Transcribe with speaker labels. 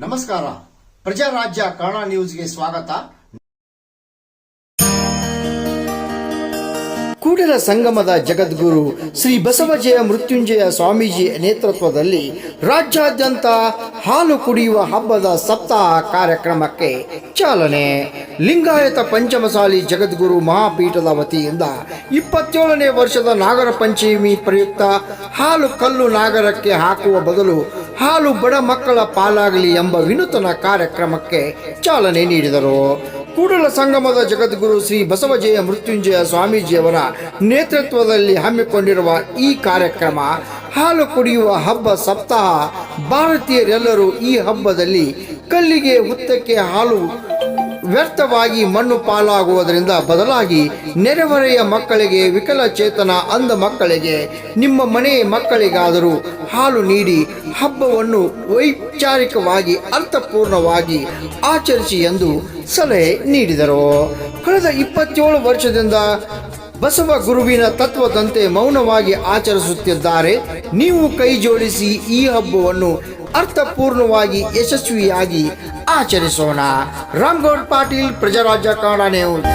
Speaker 1: ನಮಸ್ಕಾರ. ಪ್ರಜಾರಾಜ್ಯ ಕನ್ನಡ ನ್ಯೂಸ್ಗೆ ಸ್ವಾಗತ. ಕೂಡಲ ಸಂಗಮದ ಜಗದ್ಗುರು ಶ್ರೀ ಬಸವಜಯ ಮೃತ್ಯುಂಜಯ ಸ್ವಾಮೀಜಿ ನೇತೃತ್ವದಲ್ಲಿ ರಾಜ್ಯಾದ್ಯಂತ ಹಾಲು ಕುಡಿಯುವ ಹಬ್ಬದ ಸಪ್ತಾಹ ಕಾರ್ಯಕ್ರಮಕ್ಕೆ ಚಾಲನೆ. ಲಿಂಗಾಯತ ಪಂಚಮಸಾಲಿ ಜಗದ್ಗುರು ಮಹಾಪೀಠದ ವತಿಯಿಂದ 27ನೇ ವರ್ಷದ ನಾಗರ ಪಂಚಮಿ ಪ್ರಯುಕ್ತ ಹಾಲು ಕಲ್ಲು ನಾಗರಕ್ಕೆ ಹಾಕುವ ಬದಲು ಹಾಲು ಬಡ ಮಕ್ಕಳ ಪಾಲಾಗಲಿ ಎಂಬ ವಿನೂತನ ಕಾರ್ಯಕ್ರಮಕ್ಕೆ ಚಾಲನೆ ನೀಡಿದರು. ಕೂಡಲ ಸಂಗಮದ ಜಗದ್ಗುರು ಶ್ರೀ ಬಸವಜಯ ಮೃತ್ಯುಂಜಯ ಸ್ವಾಮೀಜಿಯವರ ನೇತೃತ್ವದಲ್ಲಿ ಹಮ್ಮಿಕೊಂಡಿರುವ ಈ ಕಾರ್ಯಕ್ರಮ ಹಾಲು ಕುಡಿಯುವ ಹಬ್ಬ ಸಪ್ತಾಹ. ಭಾರತೀಯರೆಲ್ಲರೂ ಈ ಹಬ್ಬದಲ್ಲಿ ಕಲ್ಲಿಗೆ ಹುತ್ತಕ್ಕೆ ಹಾಲು ವ್ಯರ್ಥವಾಗಿ ಮಣ್ಣು ಪಾಲಾಗುವುದರಿಂದ ಬದಲಾಗಿ ನೆರೆಹೊರೆಯ ಮಕ್ಕಳಿಗೆ, ವಿಕಲಚೇತನ ಅಂಧ ಮಕ್ಕಳಿಗೆ, ನಿಮ್ಮ ಮನೆ ಮಕ್ಕಳಿಗಾದರೂ ಹಾಲು ನೀಡಿ ಹಬ್ಬವನ್ನು ವೈಚಾರಿಕವಾಗಿ ಅರ್ಥಪೂರ್ಣವಾಗಿ ಆಚರಿಸಿ ಎಂದು ಸಲಹೆ ನೀಡಿದರು. ಕಳೆದ 27 ವರ್ಷದಿಂದ ಬಸವ ಗುರುವಿನ ತತ್ವದಂತೆ ಮೌನವಾಗಿ ಆಚರಿಸುತ್ತಿದ್ದಾರೆ. ನೀವು ಕೈ ಜೋಡಿಸಿ ಈ ಹಬ್ಬವನ್ನು ಅರ್ಥಪೂರ್ಣವಾಗಿ ಯಶಸ್ವಿಯಾಗಿ ಆಚರಿಸೋಣ. ರಾಮಗೌಡ್ ಪಾಟೀಲ್, ಪ್ರಜಾರಾಜ್ಯ ಕನ್ನಡ ನ್ಯೂಸ್.